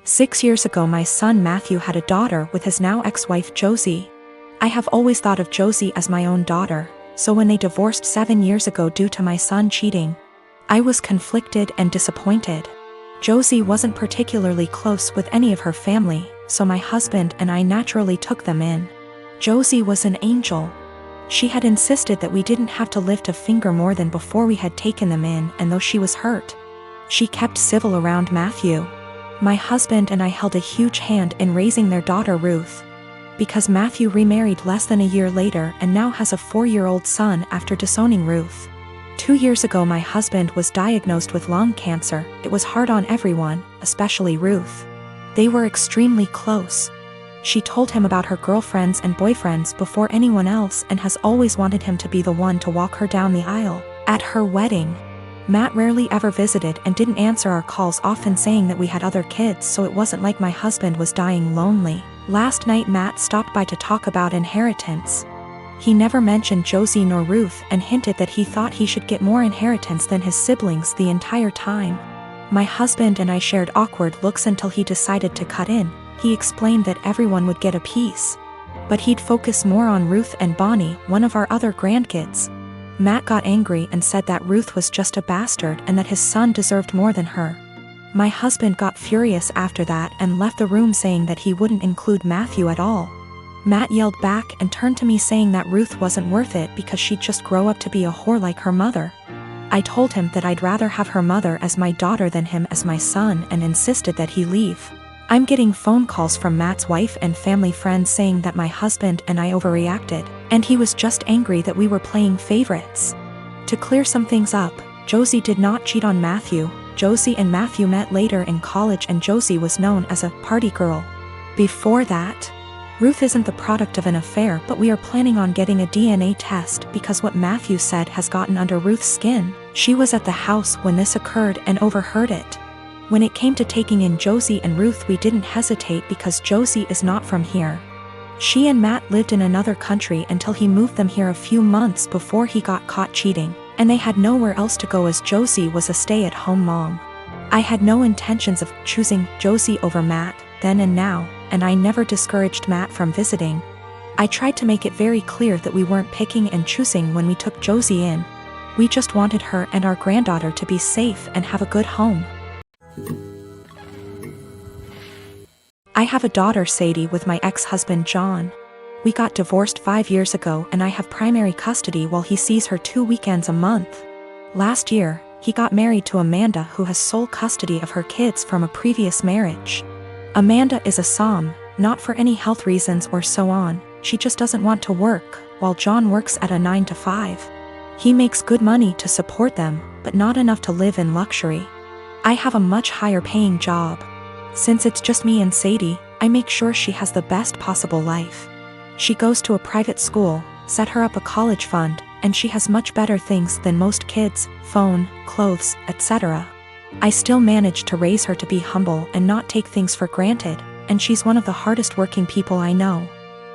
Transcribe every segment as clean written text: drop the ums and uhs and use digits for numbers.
6 years ago my son Matthew had a daughter with his now ex-wife Josie. I have always thought of Josie as my own daughter, so when they divorced 7 years ago due to my son cheating, I was conflicted and disappointed. Josie wasn't particularly close with any of her family, so my husband and I naturally took them in. Josie was an angel. She had insisted that we didn't have to lift a finger more than before we had taken them in, and though she was hurt, she kept civil around Matthew. My husband and I held a huge hand in raising their daughter Ruth, because Matthew remarried less than a year later and now has a 4-year-old son after disowning Ruth. 2 years ago my husband was diagnosed with lung cancer. It was hard on everyone, especially Ruth. They were extremely close. She told him about her girlfriends and boyfriends before anyone else and has always wanted him to be the one to walk her down the aisle at her wedding. Matt rarely ever visited and didn't answer our calls, often saying that we had other kids, so it wasn't like my husband was dying lonely. Last night Matt stopped by to talk about inheritance. He never mentioned Josie nor Ruth and hinted that he thought he should get more inheritance than his siblings the entire time. My husband and I shared awkward looks until he decided to cut in. He explained that everyone would get a piece, but he'd focus more on Ruth and Bonnie, one of our other grandkids. Matt got angry and said that Ruth was just a bastard and that his son deserved more than her. My husband got furious after that and left the room saying that he wouldn't include Matthew at all. Matt yelled back and turned to me saying that Ruth wasn't worth it because she'd just grow up to be a whore like her mother. I told him that I'd rather have her mother as my daughter than him as my son and insisted that he leave. I'm getting phone calls from Matt's wife and family friends saying that my husband and I overreacted, and he was just angry that we were playing favorites. To clear some things up, Josie did not cheat on Matthew. Josie and Matthew met later in college and Josie was known as a party girl. Before that, Ruth isn't the product of an affair, but we are planning on getting a DNA test because what Matthew said has gotten under Ruth's skin. She was at the house when this occurred and overheard it. When it came to taking in Josie and Ruth, we didn't hesitate because Josie is not from here. She and Matt lived in another country until he moved them here a few months before he got caught cheating, and they had nowhere else to go as Josie was a stay-at-home mom. I had no intentions of choosing Josie over Matt then and now, and I never discouraged Matt from visiting. I tried to make it very clear that we weren't picking and choosing when we took Josie in. We just wanted her and our granddaughter to be safe and have a good home. I have a daughter Sadie with my ex-husband John. We got divorced 5 years ago and I have primary custody while he sees her 2 weekends a month. Last year, he got married to Amanda, who has sole custody of her kids from a previous marriage. Amanda is a SOM, not for any health reasons or so on, she just doesn't want to work, while John works at a 9 to 5. He makes good money to support them, but not enough to live in luxury. I have a much higher paying job. Since it's just me and Sadie, I make sure she has the best possible life. She goes to a private school, set her up a college fund, and she has much better things than most kids: phone, clothes, etc. I still manage to raise her to be humble and not take things for granted, and she's one of the hardest working people I know.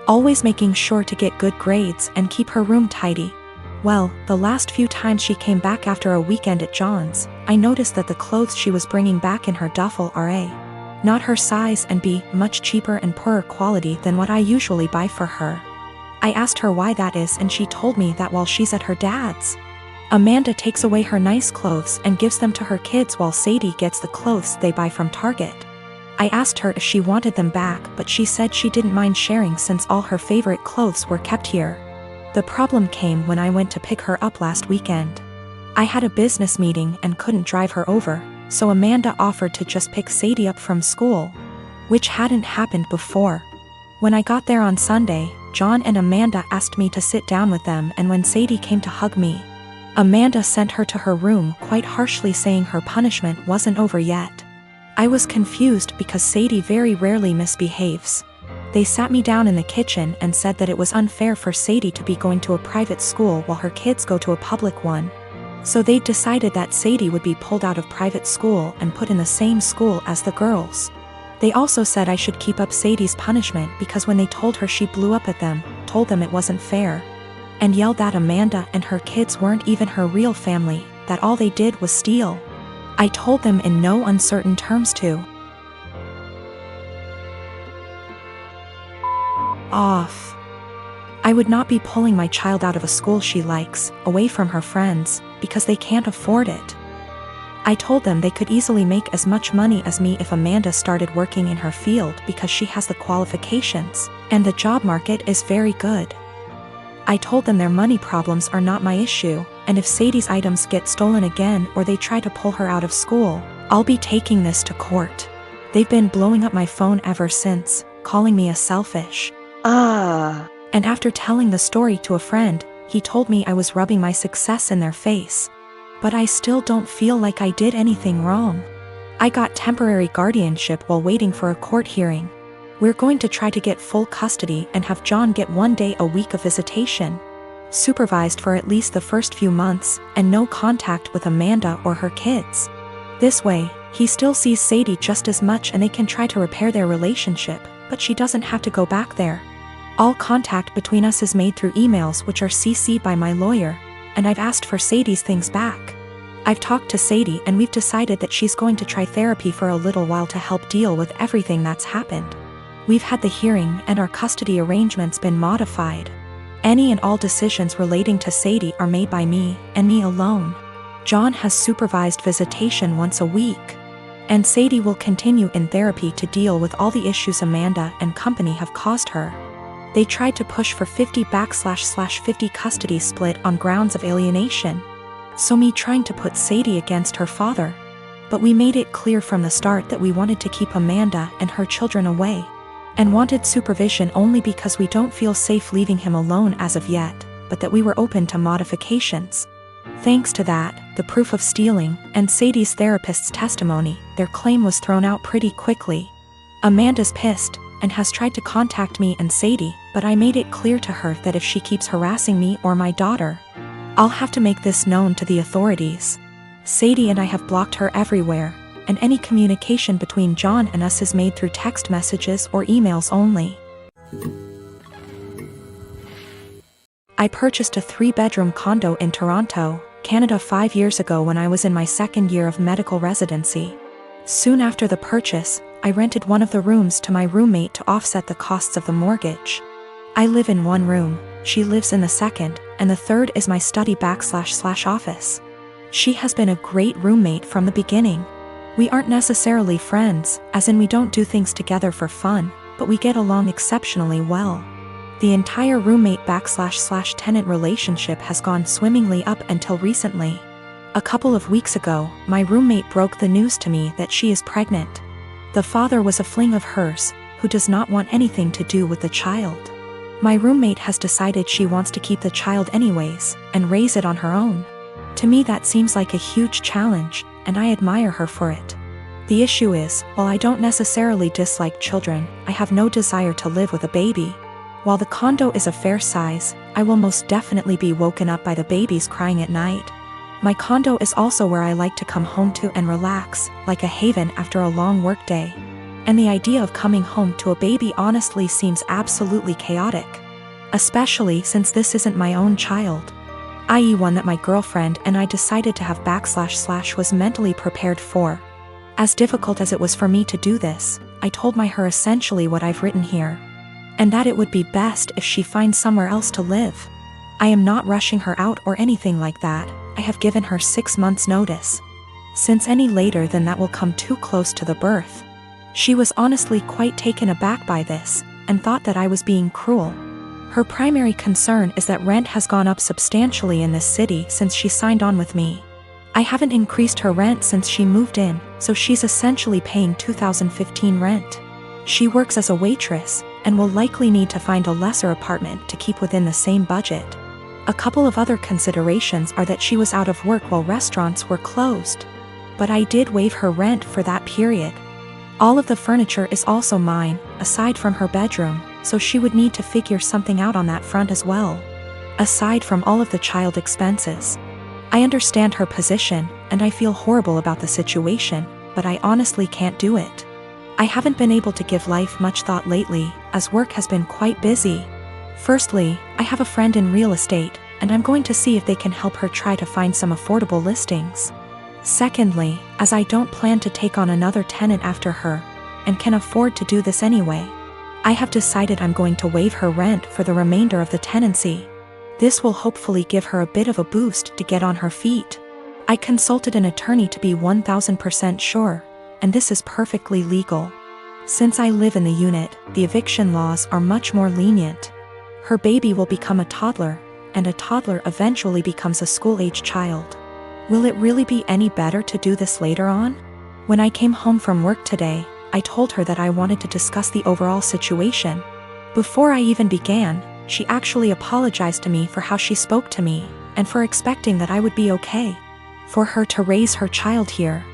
Always making sure to get good grades and keep her room tidy. Well, the last few times she came back after a weekend at John's, I noticed that the clothes she was bringing back in her duffel are A, not her size, and B, much cheaper and poorer quality than what I usually buy for her. I asked her why that is and she told me that while she's at her dad's, Amanda takes away her nice clothes and gives them to her kids while Sadie gets the clothes they buy from Target. I asked her if she wanted them back, but she said she didn't mind sharing since all her favorite clothes were kept here. The problem came when I went to pick her up last weekend. I had a business meeting and couldn't drive her over, so Amanda offered to just pick Sadie up from school, which hadn't happened before. When I got there on Sunday, John and Amanda asked me to sit down with them, and when Sadie came to hug me, Amanda sent her to her room quite harshly, saying her punishment wasn't over yet. I was confused because Sadie very rarely misbehaves. They sat me down in the kitchen and said that it was unfair for Sadie to be going to a private school while her kids go to a public one. So they decided that Sadie would be pulled out of private school and put in the same school as the girls. They also said I should keep up Sadie's punishment because when they told her, she blew up at them, told them it wasn't fair, and yelled that Amanda and her kids weren't even her real family, that all they did was steal. I told them in no uncertain terms to off. I would not be pulling my child out of a school she likes, away from her friends, because they can't afford it. I told them they could easily make as much money as me if Amanda started working in her field because she has the qualifications, and the job market is very good. I told them their money problems are not my issue, and if Sadie's items get stolen again or they try to pull her out of school, I'll be taking this to court. They've been blowing up my phone ever since, calling me a selfish. And after telling the story to a friend, he told me I was rubbing my success in their face. But I still don't feel like I did anything wrong. I got temporary guardianship while waiting for a court hearing. We're going to try to get full custody and have John get 1 day a week of visitation, supervised for at least the first few months, and no contact with Amanda or her kids. This way, he still sees Sadie just as much and they can try to repair their relationship, but she doesn't have to go back there. All contact between us is made through emails which are CC'd by my lawyer, and I've asked for Sadie's things back. I've talked to Sadie and we've decided that she's going to try therapy for a little while to help deal with everything that's happened. We've had the hearing and our custody arrangements been modified. Any and all decisions relating to Sadie are made by me, and me alone. John has supervised visitation once a week. And Sadie will continue in therapy to deal with all the issues Amanda and company have caused her. They tried to push for 50/50 custody split on grounds of alienation. So me trying to put Sadie against her father. But we made it clear from the start that we wanted to keep Amanda and her children away, and wanted supervision only because we don't feel safe leaving him alone as of yet, but that we were open to modifications. Thanks to that, the proof of stealing, and Sadie's therapist's testimony, their claim was thrown out pretty quickly. Amanda's pissed, and has tried to contact me and Sadie, but I made it clear to her that if she keeps harassing me or my daughter, I'll have to make this known to the authorities. Sadie and I have blocked her everywhere, and any communication between John and us is made through text messages or emails only. I purchased a 3-bedroom condo in Toronto, Canada 5 years ago when I was in my 2nd year of medical residency. Soon after the purchase, I rented one of the rooms to my roommate to offset the costs of the mortgage. I live in one room, she lives in the second, and the third is my study/office. She has been a great roommate from the beginning. We aren't necessarily friends, as in we don't do things together for fun, but we get along exceptionally well. The entire roommate/tenant relationship has gone swimmingly up until recently. A couple of weeks ago, my roommate broke the news to me that she is pregnant. The father was a fling of hers, who does not want anything to do with the child. My roommate has decided she wants to keep the child anyways, and raise it on her own. To me that seems like a huge challenge, and I admire her for it. The issue is, while I don't necessarily dislike children, I have no desire to live with a baby. While the condo is a fair size, I will most definitely be woken up by the babies crying at night. My condo is also where I like to come home to and relax, like a haven after a long workday. And the idea of coming home to a baby honestly seems absolutely chaotic. Especially since this isn't my own child, i.e. one that my girlfriend and I decided to have / was mentally prepared for. As difficult as it was for me to do this, I told her essentially what I've written here. And that it would be best if she finds somewhere else to live. I am not rushing her out or anything like that, I have given her 6 months notice. Since any later than that will come too close to the birth. She was honestly quite taken aback by this, and thought that I was being cruel. Her primary concern is that rent has gone up substantially in this city since she signed on with me. I haven't increased her rent since she moved in, so she's essentially paying 2015 rent. She works as a waitress, and will likely need to find a lesser apartment to keep within the same budget. A couple of other considerations are that she was out of work while restaurants were closed. But I did waive her rent for that period. All of the furniture is also mine, aside from her bedroom, so she would need to figure something out on that front as well. Aside from all of the child expenses. I understand her position, and I feel horrible about the situation, but I honestly can't do it. I haven't been able to give life much thought lately, as work has been quite busy. Firstly, I have a friend in real estate, and I'm going to see if they can help her try to find some affordable listings. Secondly, as I don't plan to take on another tenant after her, and can afford to do this anyway, I have decided I'm going to waive her rent for the remainder of the tenancy. This will hopefully give her a bit of a boost to get on her feet. I consulted an attorney to be 1000% sure, and this is perfectly legal. Since I live in the unit, the eviction laws are much more lenient. Her baby will become a toddler, and a toddler eventually becomes a school-age child. Will it really be any better to do this later on? When I came home from work today, I told her that I wanted to discuss the overall situation. Before I even began, she actually apologized to me for how she spoke to me, and for expecting that I would be okay for her to raise her child here.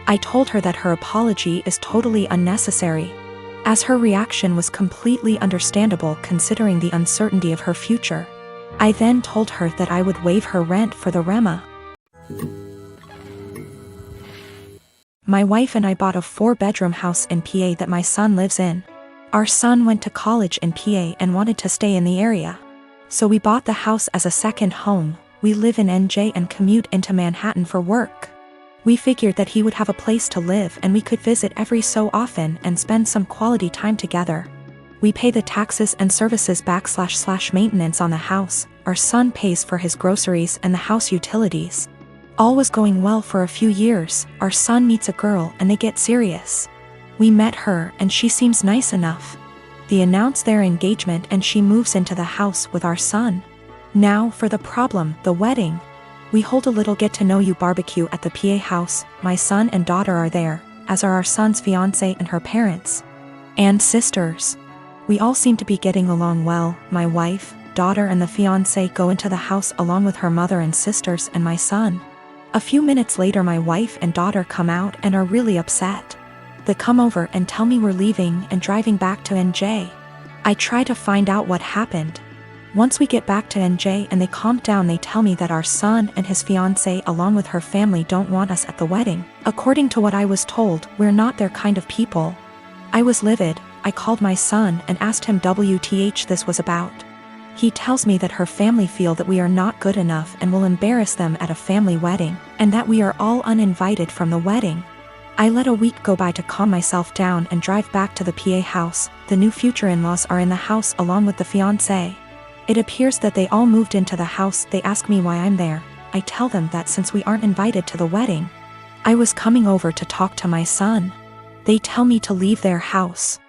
I told her that her apology is totally unnecessary, as her reaction was completely understandable considering the uncertainty of her future. I then told her that I would waive her rent for the Rema. My wife and I bought a 4-bedroom house in PA that my son lives in. Our son went to college in PA and wanted to stay in the area. So we bought the house as a second home. We live in NJ and commute into Manhattan for work. We figured that he would have a place to live and we could visit every so often and spend some quality time together. We pay the taxes and services / maintenance on the house. Our son pays for his groceries and the house utilities. All was going well for a few years. Our son meets a girl and they get serious. We met her and she seems nice enough. They announce their engagement and she moves into the house with our son. Now for the problem, the wedding. We hold a little get-to-know-you barbecue at the PA house. My son and daughter are there, as are our son's fiancé and her parents. And sisters. We all seem to be getting along well. My wife, daughter and the fiancé go into the house along with her mother and sisters and my son. A few minutes later my wife and daughter come out and are really upset. They come over and tell me we're leaving and driving back to NJ. I try to find out what happened. Once we get back to NJ and they calm down, they tell me that our son and his fiancée along with her family don't want us at the wedding. According to what I was told, we're not their kind of people. I was livid. I called my son and asked him WTH this was about. He tells me that her family feel that we are not good enough and will embarrass them at a family wedding, and that we are all uninvited from the wedding. I let a week go by to calm myself down and drive back to the PA house. The new future in-laws are in the house along with the fiancé. It appears that they all moved into the house. They ask me why I'm there. I tell them that since we aren't invited to the wedding, I was coming over to talk to my son. They tell me to leave their house.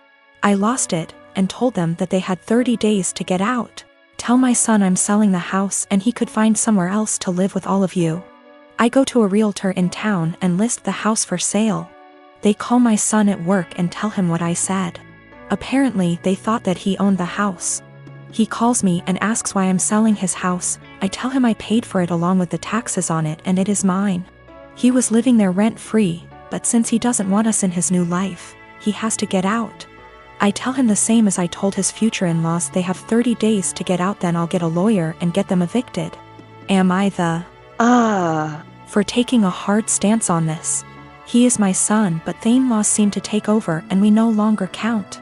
I lost it and told them that they had 30 days to get out. Tell my son I'm selling the house and he could find somewhere else to live with all of you. I go to a realtor in town and list the house for sale. They call my son at work and tell him what I said. Apparently they thought that he owned the house. He calls me and asks why I'm selling his house. I tell him I paid for it along with the taxes on it and it is mine. He was living there rent-free, but since he doesn't want us in his new life, he has to get out. I tell him the same as I told his future in-laws. They have 30 days to get out, then I'll get a lawyer and get them evicted. Am I the for taking a hard stance on this? He is my son, but the in-laws seem to take over and we no longer count.